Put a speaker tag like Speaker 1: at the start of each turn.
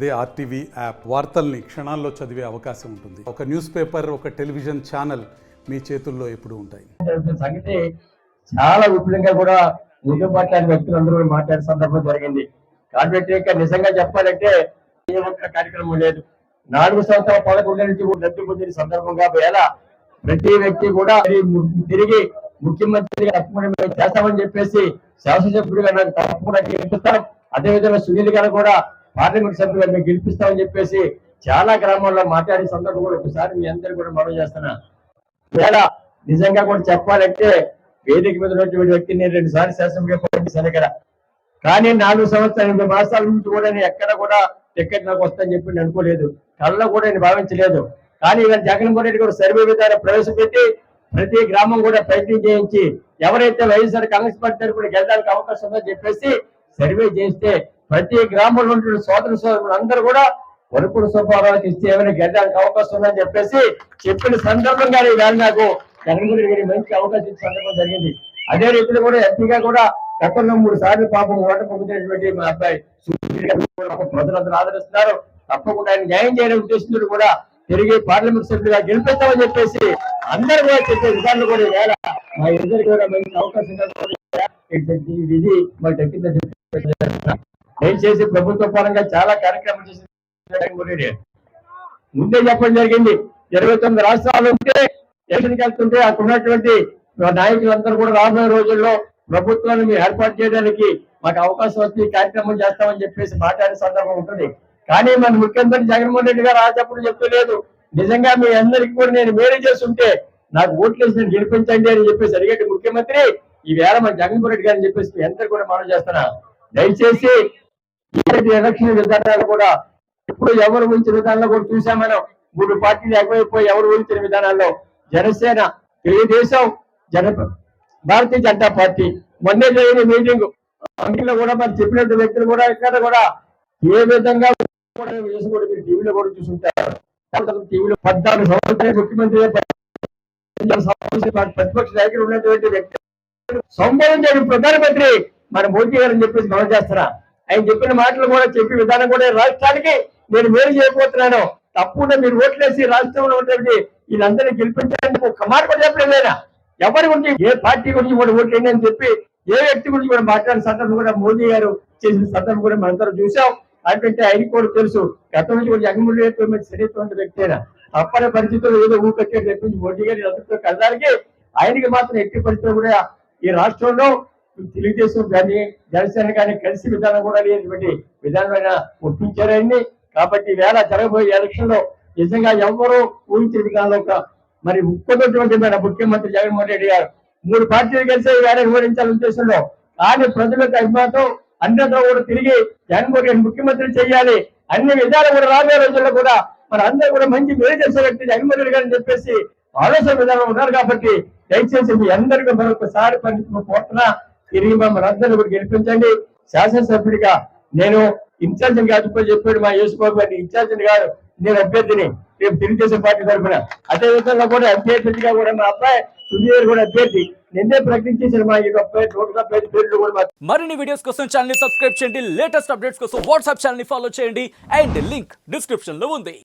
Speaker 1: అదే RTV app వార్తల్ని క్షణాల్లో చదివే అవకాశం ఉంటుంది. ఒక న్యూస్ పేపర్, ఒక టెలివిజన్ ఛానల్ మీ చేతుల్లో ఎప్పుడూ ఉంటాయి.
Speaker 2: సంగతి చాలా విపులంగా కూడా ముందు మాట్లాడిన వ్యక్తులందరూ మాట్లాడే సందర్భం జరిగింది. కాబట్టి నిజంగా చెప్పాలంటే ఏ ఒక్క కార్యక్రమం లేదు. 4 సంవత్సరాల 11 నుంచి రద్దు పొందిన సందర్భంగా వేళ ప్రతి వ్యక్తి కూడా తిరిగి ముఖ్యమంత్రిగా తప్పకుండా చేస్తామని చెప్పేసి శాసనసభ్యుడిగా నాకు తప్పకుండా గెలిపిస్తాం. అదేవిధంగా సునీల్ గారు కూడా పార్లమెంట్ సభ్యులుగా మేము గెలిపిస్తామని చెప్పేసి చాలా గ్రామాల్లో మాట్లాడే సందర్భం కూడా ఒకసారి మీ అందరూ కూడా మనం చేస్తున్నా. వేళ నిజంగా కూడా చెప్పాలంటే వేదిక మీద ఉన్నటువంటి వ్యక్తి నేను 2 సార్లు శాసనసభ్యుడిగా పోటీ కదా, కానీ 4 సంవత్సరాలు 8 మాసాల నుంచి కూడా నేను ఎక్కడ కూడా టికెట్ నాకు వస్తుందని చెప్పి నేను అనుకోలేదు, కళ్ళలో కూడా నేను భావించలేదు. కానీ ఇవాళ జగన్మోహన్ రెడ్డి కూడా సర్వే విధానం ప్రవేశపెట్టి ప్రతి గ్రామం కూడా ప్రయత్నం చేయించి ఎవరైతే వైఎస్ఆర్ కాంగ్రెస్ పార్టీ తరఫున గెలడానికి అవకాశం ఉందని చెప్పేసి సర్వే చేస్తే ప్రతి గ్రామంలో ఉంటున్న సోదరులు అందరూ కూడా వరకుడు స్వభావానికి ఇస్తే ఏమైనా గెలడానికి అవకాశం ఉందని చెప్పేసి చెప్పిన సందర్భంగా ఇవాళ నాకు జగన్మోహన్ రెడ్డి మంచి అవకాశం ఇచ్చే సందర్భం జరిగింది. అదే రీతిలో కూడా ఎంపీగా కూడా గతంలో 3 సార్లు పాపం ఓట పొందినటువంటి మా అబ్బాయి ప్రజలందరూ ఆదరిస్తున్నారు. తప్పకుండా ఆయన న్యాయం చేయడం ఉద్దేశంతో కూడా తిరిగి పార్లమెంట్ సభ్యులుగా గెలిపిస్తామని చెప్పేసి అందరూ కూడా చెప్పే విధానం కూడా వేళ మా ఇద్దరికి కూడా మంచి అవకాశం విధి మాకు దక్కిందని చెప్పి దయచేసి ప్రభుత్వ పరంగా చాలా కార్యక్రమాలు చేసి ముందే చెప్పడం జరిగింది. 29 రాష్ట్రాలు ఉంటే ఎలక్షన్కి వెళ్తుంటే అక్కడ ఉన్నటువంటి నాయకులందరూ కూడా రాబోయే రోజుల్లో ప్రభుత్వాన్ని మేము ఏర్పాటు చేయడానికి మాకు అవకాశం వచ్చి కార్యక్రమం చేస్తామని చెప్పేసి మాట్లాడే సందర్భం ఉంటుంది. కానీ మన ముఖ్యమంత్రి జగన్మోహన్ రెడ్డి గారు రాజప్పుడు చెప్పలేదు. నిజంగా మీ అందరికీ కూడా నేను మేలు చేస్తుంటే నాకు ఓట్లు వేసి నేను గెలిపించండి అని చెప్పేసి అడిగేటి ముఖ్యమంత్రి ఈ వేళ మన జగన్మోహన్ రెడ్డి గారిని చెప్పేసి మీ అందరూ కూడా మనం చేస్తున్నా. దయచేసి ఎలక్షన్ విధానాలు కూడా ఇప్పుడు ఎవరు ఊహించిన విధానంలో కూడా చూసాం మనం. 3 పార్టీలు ఎక్కువైపోయి ఎవరు ఊహించిన విధానాల్లో జనసేన, తెలుగుదేశం, భారతీయ జనతా పార్టీ మొన్నే జరిగిన మీటింగ్ లో కూడా మరి చెప్పినట్టు వ్యక్తులు కూడా ఇక్కడ కూడా ఏ విధంగా కూడా మీరు టీవీలో కూడా చూసుంటారు. టీవీలో 14 సంవత్సరాలు ముఖ్యమంత్రి ప్రతిపక్ష నాయకులు ఉన్నటువంటి వ్యక్తి సంబోధన చేయడం ప్రధానమంత్రి మన మోదీ గారు అని చెప్పేసి మనం చేస్తున్నా. ఆయన చెప్పిన మాటలు కూడా చెప్పే విధానం కూడా రాష్ట్రానికి నేను మేలు చేయబోతున్నాను, తప్పకుండా మీరు ఓట్లేసి రాష్ట్రంలో ఉన్నటువంటి వీళ్ళందరినీ గెలిపించడానికి ఒక్క మాట కూడా చెప్పలేదైనా. ఎవరి గురించి ఏ పార్టీ గురించి కూడా ఓట్లేండి అని చెప్పి ఏ వ్యక్తి గురించి కూడా మాట్లాడిన సందర్భం కూడా మోదీ గారు చేసిన సందర్భం కూడా మనందరం చూసాం. అంటే ఆయనకి కూడా తెలుసు గతం నుంచి కూడా జగన్మోహన్ రెడ్డి సరైనటువంటి వ్యక్తి అయినా తప్పని పరిస్థితుల్లో ఏదో ఊకట్టే తెప్పించి మోదీ గారి అందరితో కలడానికి ఆయనకి మాత్రం ఎట్టి పరిస్థితులు కూడా ఈ రాష్ట్రంలో తెలుగుదేశం కానీ జనసేన కానీ కలిసి విధానం కూడా లేనటువంటి విధానమైన ఒప్పించారు ఆయన్ని. కాబట్టి వేళ జరగబోయే ఎలక్షన్ లో నిజంగా ఎవరో ఊహించిన విధానంలో మరి ముఖ్యమంత్రి మన ముఖ్యమంత్రి జగన్మోహన్ రెడ్డి గారు 3 పార్టీలు కలిసి వేళ వివరించాలని ఉద్దేశంలో, కానీ ప్రజలకు అభిమానం అందరితో కూడా తిరిగి జగన్మోహన్ రెడ్డి ముఖ్యమంత్రి చేయాలి అన్ని విధాలు కూడా రాబోయే రోజుల్లో కూడా మన అందరూ కూడా మంచి మేలు చేసే వ్యక్తి జగన్మోహన్ రెడ్డి గారిని చెప్పేసి ఆలోచన విధానం ఉన్నారు. కాబట్టి దయచేసి మీ అందరికీ మరొకసారి కోరుతున్నా, తిరిగి మమ్మల్ని అందరూ కూడా గెలిపించండి. శాసనసభ్యుడిగా నేను ఇన్ఛార్జ్ కాదు చెప్పాడు మా యేసుబాబు గారిని, ఇన్ఛార్జ్ గారు నేను అభ్యర్థిని రేపు తెలుగుదేశం పార్టీ తరఫున. అదే విధంగా కూడా అభ్యర్థిగా కూడా మా అబ్బాయి సునీల్ కూడా అభ్యర్థి నిన్నే ప్రకటించేసిన మా 175 పేర్లు కూడా.
Speaker 3: మరిన్ని వీడియోస్ కోసం ఛానల్ ని సబ్స్క్రైబ్ చేయండి, లేటెస్ట్ అప్డేట్స్ కోసం వాట్సాప్ ఛానల్ ని ఫాలో చేయండి అండ్ లింక్ డిస్క్రిప్షన్ లో ఉంది.